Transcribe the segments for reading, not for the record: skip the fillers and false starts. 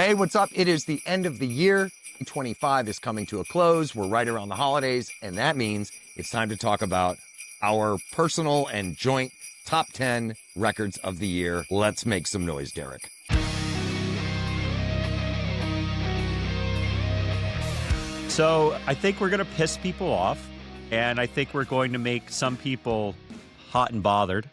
Hey, what's up? It is the end of the year. 2025 is coming to a close. We're right around the holidays, and that means it's time to talk about our personal and joint top 10 records of the year. Let's make some noise, Derek. So I think we're going to piss people off, and I think we're going to make some people hot and bothered,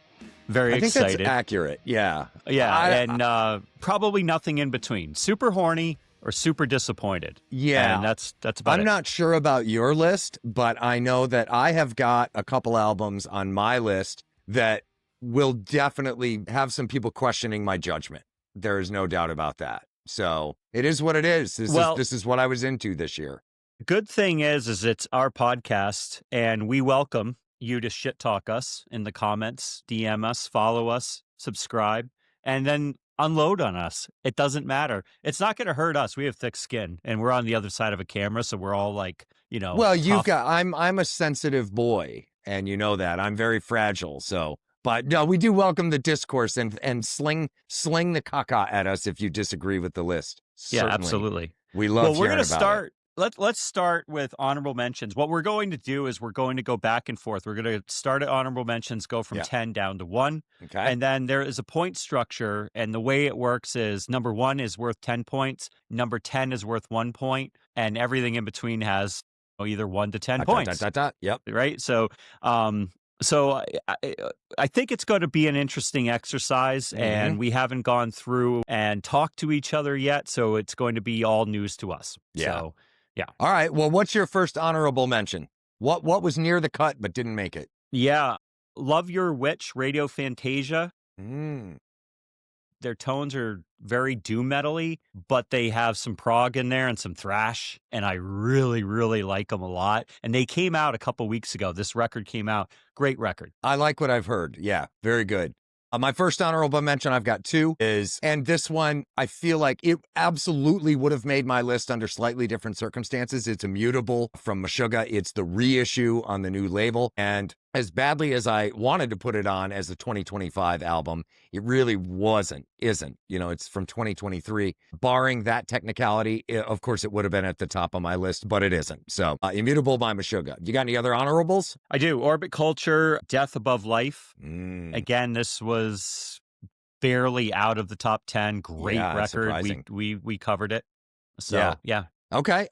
very excited. I think that's accurate, yeah. Yeah, probably nothing in between. Super horny or super disappointed. Yeah. And that's about it. I'm not sure about your list, but I know that I have got a couple albums on my list that will definitely have some people questioning my judgment. There is no doubt about that. So it is what it is. This is what I was into this year. Good thing is it's our podcast, and we welcome you to shit talk us in the comments, DM us, follow us, subscribe, and then unload on us. It doesn't matter. It's not going to hurt us. We have thick skin, and we're on the other side of a camera, so we're all like, Well, tough. I'm a sensitive boy, and you know that. I'm very fragile, so. But no, we do welcome the discourse and sling the caca at us if you disagree with the list. Certainly. Yeah, absolutely. We love Well, we're going to about start. It. Let's start with honorable mentions. What we're going to do is we're going to go back and forth. We're going to start at honorable mentions, go from 10 down to 1. Okay. And then there is a point structure. And the way it works is number 1 is worth 10 points. Number 10 is worth 1 point. And everything in between has either 1 to 10 points. Yep. Right. So, I think it's going to be an interesting exercise, and we haven't gone through and talked to each other yet. So it's going to be all news to us. Yeah. So, yeah. All right. Well, what's your first honorable mention? What was near the cut but didn't make it? Yeah. Love Your Witch, Radio Fantasia. Their tones are very doom metal-y, but they have some prog in there and some thrash, and I really, really like them a lot. And they came out a couple weeks ago. This record came out. Great record. I like what I've heard. Yeah, very good. My first honorable mention, I've got 2, and this one, I feel like it absolutely would have made my list under slightly different circumstances. It's Immutable from Meshuggah. It's the reissue on the new label. And as badly as I wanted to put it on as a 2025 album, it really isn't. It's from 2023. Barring that technicality, of course, it would have been at the top of my list, but it isn't. So, Immutable by Meshuggah. You got any other honorables? I do. Orbit Culture, Death Above Life. Again, this was barely out of the top 10. Great record. We covered it. So, yeah. Okay.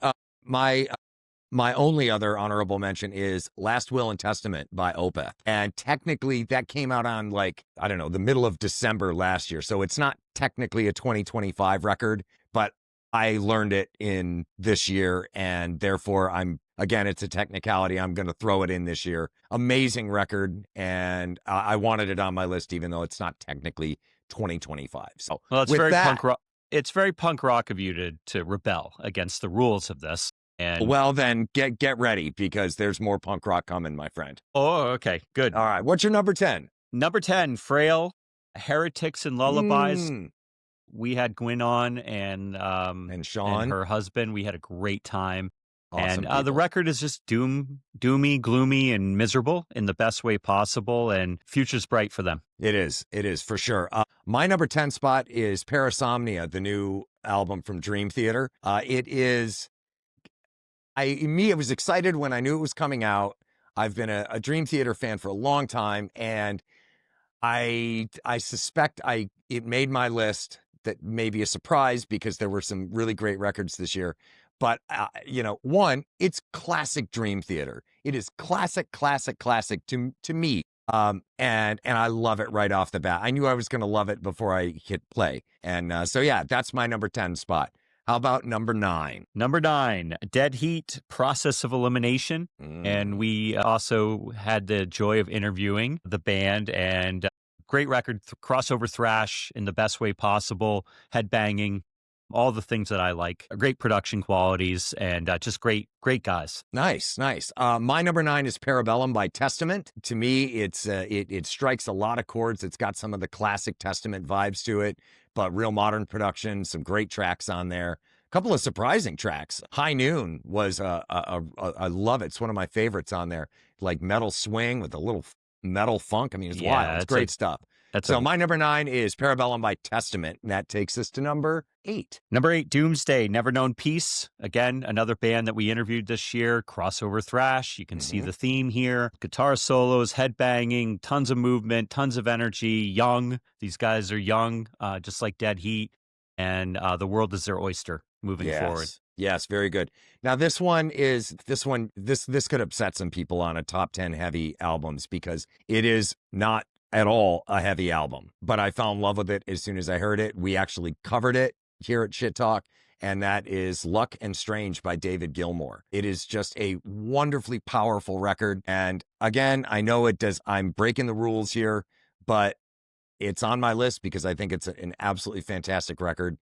My only other honorable mention is Last Will and Testament by Opeth. And technically that came out on the middle of December last year. So it's not technically a 2025 record, but I learned it in this year. And therefore it's a technicality. I'm going to throw it in this year. Amazing record. And I wanted it on my list, even though it's not technically 2025. So it's very punk rock. It's very punk rock of you to rebel against the rules of this. And well, then get ready, because there's more punk rock coming, my friend. Oh, okay. Good. All right. What's your number 10? Number 10, Frayle, Heretics and Lullabies. We had Gwen on and Sean and her husband. We had a great time. Awesome. And the record is just doomy, gloomy, and miserable in the best way possible. And future's bright for them. It is for sure. My number 10 spot is Parasomnia, the new album from Dream Theater. I was excited when I knew it was coming out. I've been a Dream Theater fan for a long time, and I suspect it made my list. That may be a surprise, because there were some really great records this year. But one, it's classic Dream Theater. It is classic to me. And I love it right off the bat. I knew I was going to love it before I hit play. And that's my number 10 spot. How about number 9? Number 9, Dead Heat, Process of Elimination. And we also had the joy of interviewing the band, and great record, crossover thrash in the best way possible, headbanging, all the things that I like. Great production qualities, and just great guys. Nice. My number 9 is Parabellum by Testament. To me, it strikes a lot of chords. It's got some of the classic Testament vibes to it, but real modern production, some great tracks on there. A couple of surprising tracks. High Noon was, I love it. It's one of my favorites on there. Like metal swing with a little metal funk. I mean, it's wild. It's great stuff. So my number 9 is Parabellum by Testament, and that takes us to number 8. Number 8, Doomsday, Never Known Peace. Again, another band that we interviewed this year, crossover thrash. You can see the theme here. Guitar solos, headbanging, tons of movement, tons of energy, young. These guys are young, just like Dead Heat, and the world is their oyster moving forward. Yes, very good. Now this could upset some people on a top 10 heavy albums because it is not at all a heavy album, but I fell in love with it as soon as I heard it. We actually covered it here at Shit Talk, and that is Luck and Strange by David Gilmour. It is just a wonderfully powerful record. And again, I know I'm breaking the rules here, but it's on my list because I think it's an absolutely fantastic record.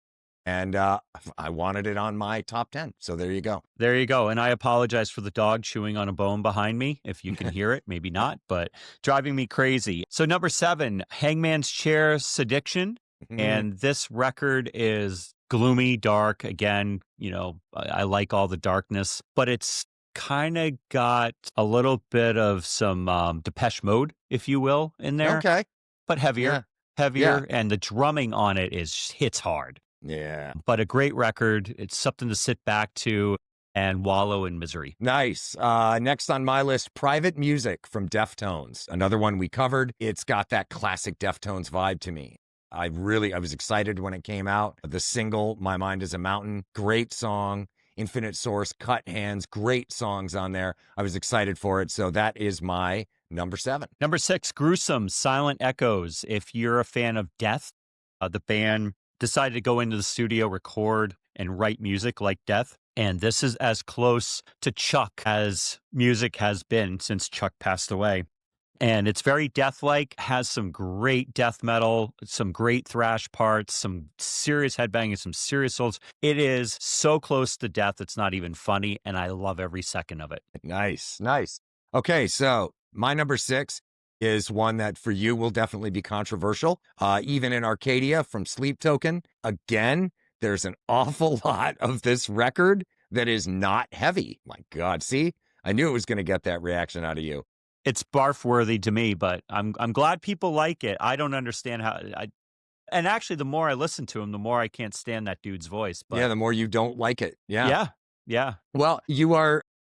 And I wanted it on my top 10. So there you go. There you go. And I apologize for the dog chewing on a bone behind me. If you can hear it, maybe not, but driving me crazy. So number 7, Hangman's Chair, Saddiction. And this record is gloomy, dark. Again, I like all the darkness, but it's kind of got a little bit of some Depeche Mode, if you will, in there. Okay. But heavier. Yeah. And the drumming on it hits hard. Yeah. But a great record. It's something to sit back to and wallow in misery. Nice. Next on my list, Private Music from Deftones. Another one we covered. It's got that classic Deftones vibe to me. I was excited when it came out. The single, My Mind is a Mountain, great song. Infinite Source, Cut Hands, great songs on there. I was excited for it. So that is my number 7. Number 6, Gruesome, Silent Echoes. If you're a fan of Death, the band decided to go into the studio, record, and write music like Death. And this is as close to Chuck as music has been since Chuck passed away. And it's very death-like, has some great death metal, some great thrash parts, some serious headbanging, some serious solos. It is so close to death, it's not even funny, and I love every second of it. Nice. Okay, so my number 6 is one that for you will definitely be controversial. Even in Arcadia from Sleep Token. Again, there's an awful lot of this record that is not heavy. My God, see? I knew it was going to get that reaction out of you. It's barf worthy to me, but I'm glad people like it. I don't understand how. And actually, the more I listen to him, the more I can't stand that dude's voice. But yeah, the more you don't like it. Yeah. Well,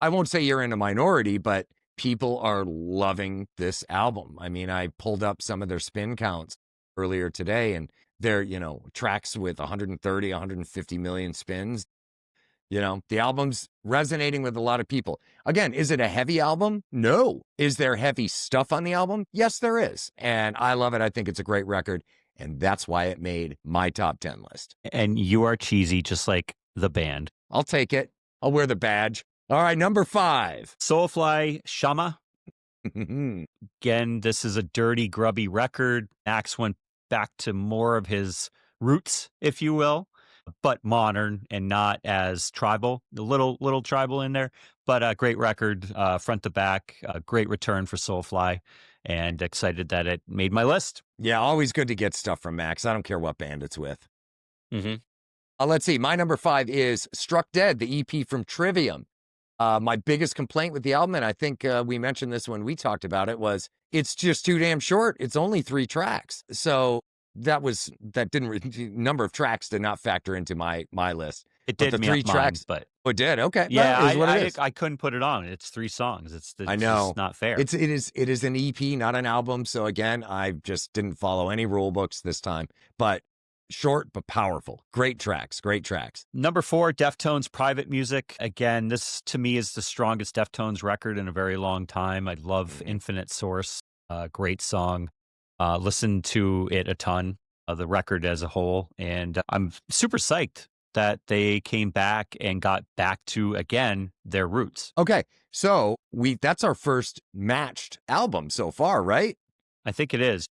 I won't say you're in a minority, but people are loving this album. I mean, I pulled up some of their spin counts earlier today, and they're, tracks with 130, 150 million spins. The album's resonating with a lot of people. Again, is it a heavy album? No. Is there heavy stuff on the album? Yes, there is. And I love it. I think it's a great record. And that's why it made my top 10 list. And you are cheesy, just like the band. I'll take it. I'll wear the badge. All right, number 5. Soulfly, Chama. Again, this is a dirty, grubby record. Max went back to more of his roots, if you will, but modern and not as tribal. A little tribal in there, but a great record, front to back. A great return for Soulfly, and excited that it made my list. Yeah, always good to get stuff from Max. I don't care what band it's with. Let's see. My number 5 is Struck Dead, the EP from Trivium. My biggest complaint with the album, and I think we mentioned this when we talked about it, was it's just too damn short. It's only 3 tracks. So number of tracks did not factor into my list. It did. The 3 tracks, but it did. Okay. Yeah, well, I couldn't put it on. It's 3 songs. I know. Just not fair. It is an EP, not an album. So again, I just didn't follow any rule books this time, but short but powerful. Great tracks. Number 4, Deftones, Private Music. Again, this to me is the strongest Deftones record in a very long time. I love Infinite Source. Great song. Listened to it a ton, the record as a whole. And I'm super psyched that they came back and got back to, again, their roots. Okay. So that's our first matched album so far, right? I think it is.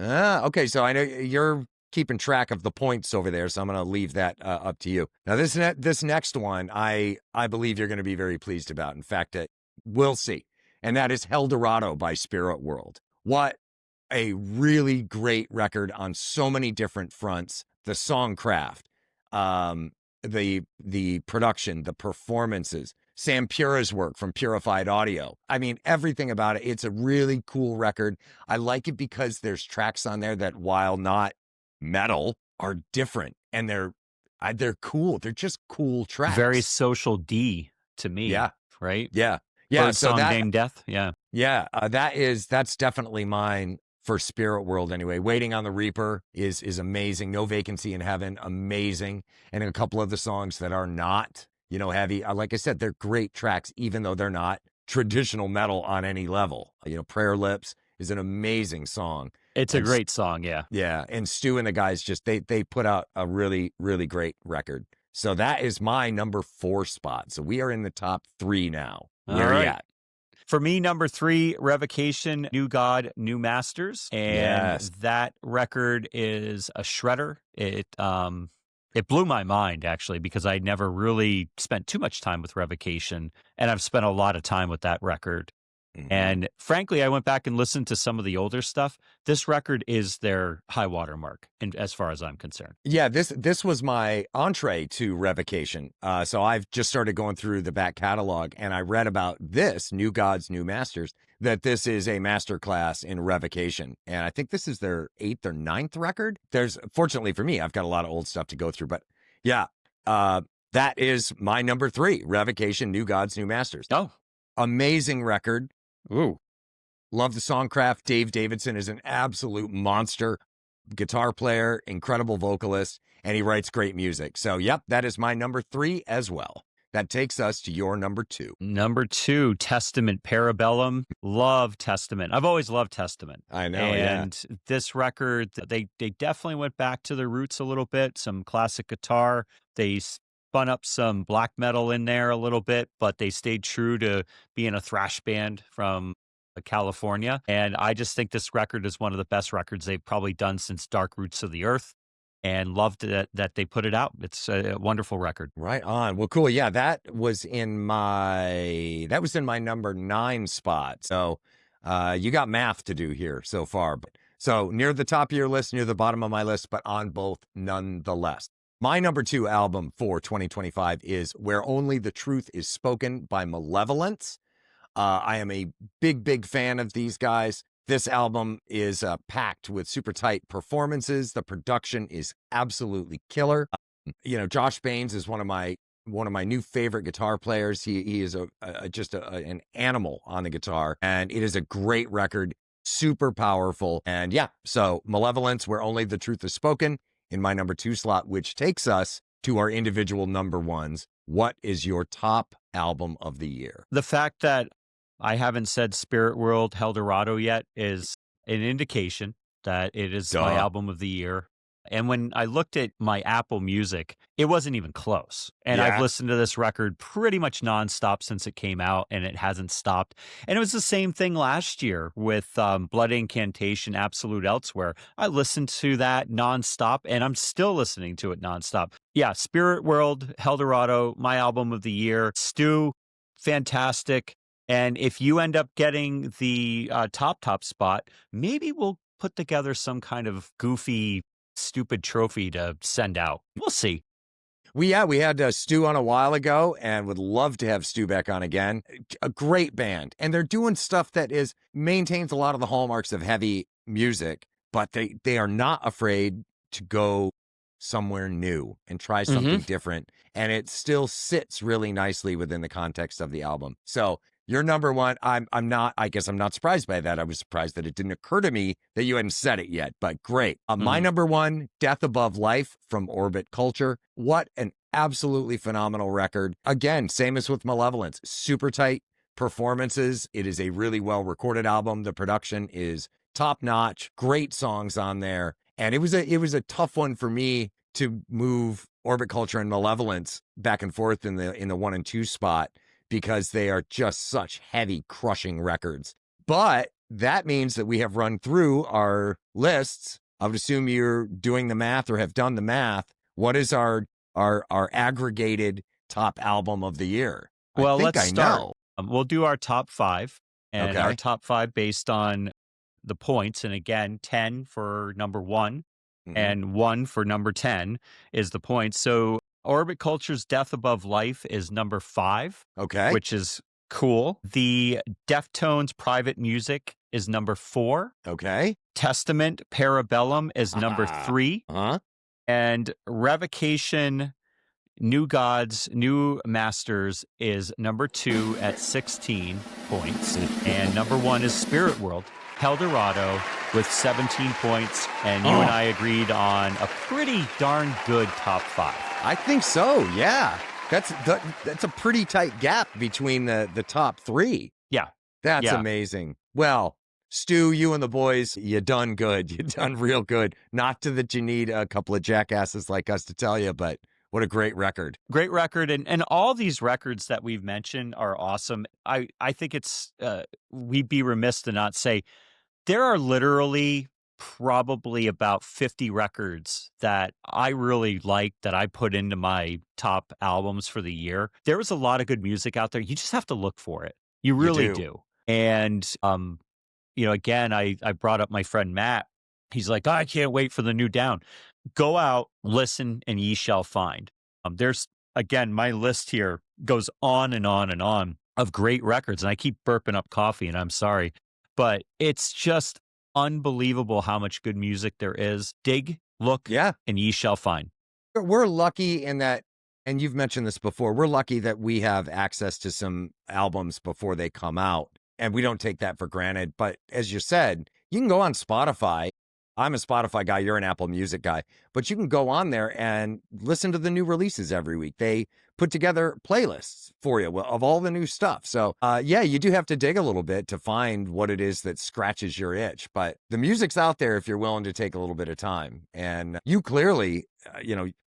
Okay. So I know you're keeping track of the points over there, so I'm going to leave that up to you. Now, this next one, I believe you're going to be very pleased about. In fact, we'll see. And that is Helldorado by Spiritworld. What a really great record on so many different fronts. The songcraft, the production, the performances, Sam Pura's work from Purified Audio. I mean, everything about it. It's a really cool record. I like it because there's tracks on there that, while not metal, are different, and they're cool. They're just cool tracks. Very social D to me. Yeah. Right? Yeah. Yeah. Bird So Song that, Dame Death. Yeah. yeah, that's definitely mine for Spirit World anyway. Waiting on the Reaper is amazing. No Vacancy in Heaven, amazing. And a couple of the songs that are not, heavy. Like I said, they're great tracks, even though they're not traditional metal on any level. Prayer Lips is an amazing song. It's a great song, yeah. Yeah, and Stu and the guys they put out a really, really great record. So that is my number 4 spot. So we are in the top 3 now. Where are you at? For me, number 3, Revocation, New God, New Masters. And that record is a shredder. It blew my mind, actually, because I never really spent too much time with Revocation, and I've spent a lot of time with that record. Mm-hmm. And frankly, I went back and listened to some of the older stuff. This record is their high water mark, as far as I'm concerned. Yeah, this was my entree to Revocation. So I've just started going through the back catalog, and I read about this, New Gods, New Masters, that this is a masterclass in Revocation. And I think this is their 8th or 9th record. Fortunately for me, I've got a lot of old stuff to go through. But yeah, that is my number 3, Revocation, New Gods, New Masters. Oh. Amazing record. Ooh. Love the songcraft. Dave Davidson is an absolute monster guitar player, incredible vocalist, and he writes great music. So, yep, that is my number 3 as well. That takes us to your number 2. Number 2, Testament Parabellum. Love Testament. I've always loved Testament. I know, and this record, they definitely went back to their roots a little bit, some classic guitar. They spun up some black metal in there a little bit, but they stayed true to being a thrash band from California. And I just think this record is one of the best records they've probably done since Dark Roots of the Earth, and loved that they put it out. It's a wonderful record. Right on. Well, cool. Yeah, that was in my number 9 spot. So you got math to do here so far. So near the top of your list, near the bottom of my list, but on both nonetheless. My number 2 album for 2025 is Where Only the Truth Is Spoken by Malevolence. I am a big, big fan of these guys. This album is packed with super tight performances. The production is absolutely killer. Josh Baines is one of my new favorite guitar players. He is just an animal on the guitar, and it is a great record, super powerful. And yeah, so Malevolence, Where Only the Truth Is Spoken, in my number 2 slot, which takes us to our individual number 1s. What is your top album of the year? The fact that I haven't said Spiritworld, helldorado yet is an indication that it is my album of the year. And when I looked at my Apple Music, it wasn't even close. And I've listened to this record pretty much nonstop since it came out, and it hasn't stopped. And it was the same thing last year with Blood Incantation, Absolute Elsewhere. I listened to that nonstop, and I'm still listening to it nonstop. Yeah, Spiritworld, helldorado, my album of the year. Stu, fantastic. And if you end up getting the top spot, maybe we'll put together some kind of goofy, stupid trophy to send out. We'll see. We had Stu on a while ago, and would love to have Stu back on again. A great band, and they're doing stuff that maintains a lot of the hallmarks of heavy music, but they are not afraid to go somewhere new and try something different, and it still sits really nicely within the context of the album. So your number 1, I guess I'm not surprised by that. I was surprised that it didn't occur to me that you hadn't said it yet, but great. My number 1, Death Above Life from Orbit Culture. What an absolutely phenomenal record. Again, same as with Malevolence, super tight performances. It is a really well recorded album. The production is top notch, great songs on there. And it was a tough one for me to move Orbit Culture and Malevolence back and forth in the 1 and 2 spot, because they are just such heavy, crushing records. But that means that we have run through our lists. I would assume you're doing the math or have done the math. What is our aggregated top album of the year? Well, let's start. We'll do our top 5, and our top 5 based on the points. And again, 10 for number 1 and 1 for number 10 is the points. So Orbit Culture's Death Above Life is number 5, Okay. which is cool. The Deftones Private Music is number 4. Okay. Testament Parabellum is number 3. Uh-huh. And Revocation New Gods, New Masters is number 2 at 16 points. And number 1 is Spiritworld, Helldorado with 17 points. And you and I agreed on a pretty darn good top 5. I think so, yeah. That's a pretty tight gap between the top 3. Yeah. That's amazing. Well, Stu, you and the boys, you done good. You done real good. Not to that you need a couple of jackasses like us to tell you, but what a great record. Great record. And all these records that we've mentioned are awesome. I think it's, we'd be remiss to not say, there are literally probably about 50 records that I really like that I put into my top albums for the year. There was a lot of good music out there. You just have to look for it. You really do. And, again, I brought up my friend Matt. He's like, I can't wait for the new Down. Go out, listen, and ye shall find. There's, again, my list here goes on and on and on of great records. And I keep burping up coffee, and I'm sorry. But it's just unbelievable how much good music there is. Dig, look, and ye shall find. We're lucky in that, and you've mentioned this before, we're lucky that we have access to some albums before they come out, and we don't take that for granted. But as you said, you can go on Spotify. I'm a Spotify guy, you're an Apple Music guy, but you can go on there and listen to the new releases every week. They put together playlists for you of all the new stuff. So, you do have to dig a little bit to find what it is that scratches your itch. But the music's out there if you're willing to take a little bit of time. And you clearly,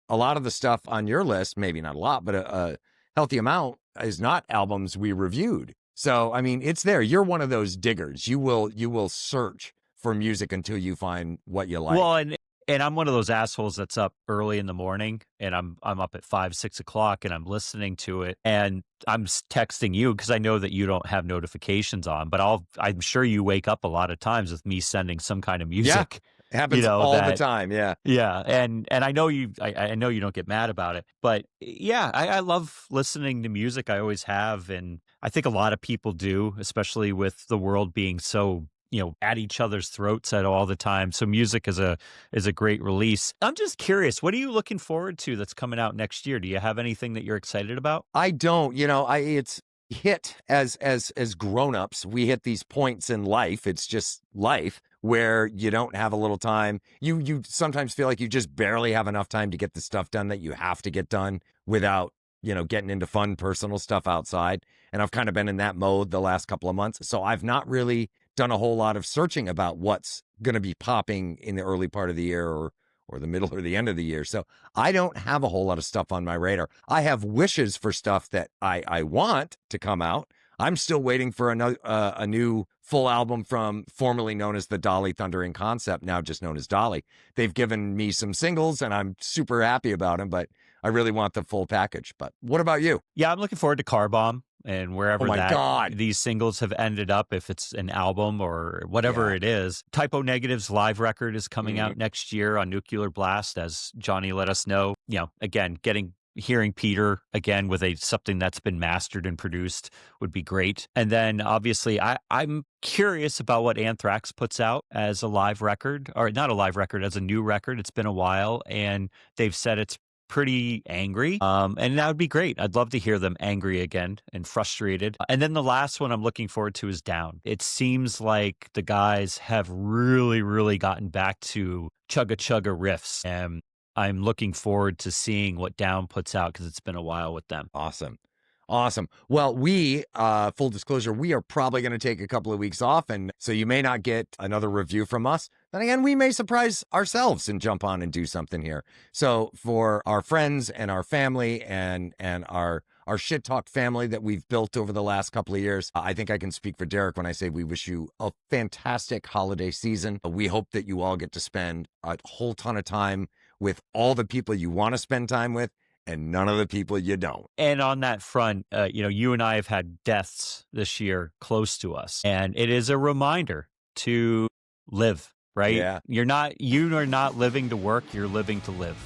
a lot of the stuff on your list, maybe not a lot, but a healthy amount is not albums we reviewed. So, I mean, it's there. You're one of those diggers. You will search for music until you find what you like. Well, and I'm one of those assholes that's up early in the morning, and I'm up at 5, 6 o'clock, and I'm listening to it, and I'm texting you because I know that you don't have notifications on, but I'm sure you wake up a lot of times with me sending some kind of music. Yeah, it happens all the time. Yeah. Yeah. And I know I know you don't get mad about it, but yeah, I love listening to music. I always have. And I think a lot of people do, especially with the world being so at each other's throats at all the time. So music is a great release. I'm just curious, what are you looking forward to that's coming out next year? Do you have anything that you're excited about? I don't. It's hit as grown-ups. We hit these points in life. It's just life where you don't have a little time. You sometimes feel like you just barely have enough time to get the stuff done that you have to get done without getting into fun personal stuff outside. And I've kind of been in that mode the last couple of months. So I've not really done a whole lot of searching about what's going to be popping in the early part of the year or the middle or the end of the year. So I don't have a whole lot of stuff on my radar. I have wishes for stuff that I want to come out. I'm still waiting for a new full album from formerly known as the Dolly Thundering Concept, now just known as Dolly. They've given me some singles and I'm super happy about them, but I really want the full package. But what about you? Yeah, I'm looking forward to Car Bomb. And wherever these singles have ended up, if it's an album or whatever it is. Typo Negative's live record is coming out next year on Nuclear Blast, as Johnny let us know. Again, hearing Peter again with something that's been mastered and produced would be great. And then obviously I'm curious about what Anthrax puts out as a live record, or not a live record, as a new record. It's been a while, and they've said it's pretty angry. And that would be great. I'd love to hear them angry again and frustrated. And then the last one I'm looking forward to is Down. It seems like the guys have really, really gotten back to chugga chugga riffs. And I'm looking forward to seeing what Down puts out because it's been a while with them. Awesome. Well, we, full disclosure, we are probably going to take a couple of weeks off, and so you may not get another review from us. Then again, we may surprise ourselves and jump on and do something here. So for our friends and our family and our shit talk family that we've built over the last couple of years, I think I can speak for Derek when I say we wish you a fantastic holiday season. We hope that you all get to spend a whole ton of time with all the people you want to spend time with, and none of the people you don't. And on that front, you and I have had deaths this year close to us. And it is a reminder to live, right? Yeah. You are not living to work, you're living to live.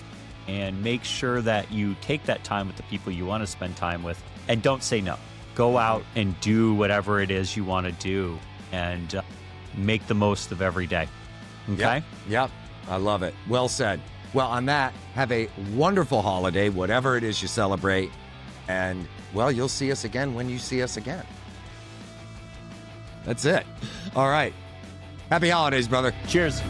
and make sure that you take that time with the people you want to spend time with, and don't say no. Go out and do whatever it is you want to do, and make the most of every day. Okay? Yep. I love it. Well said. Well, on that, have a wonderful holiday, whatever it is you celebrate. And, well, you'll see us again when you see us again. That's it. All right. Happy holidays, brother. Cheers.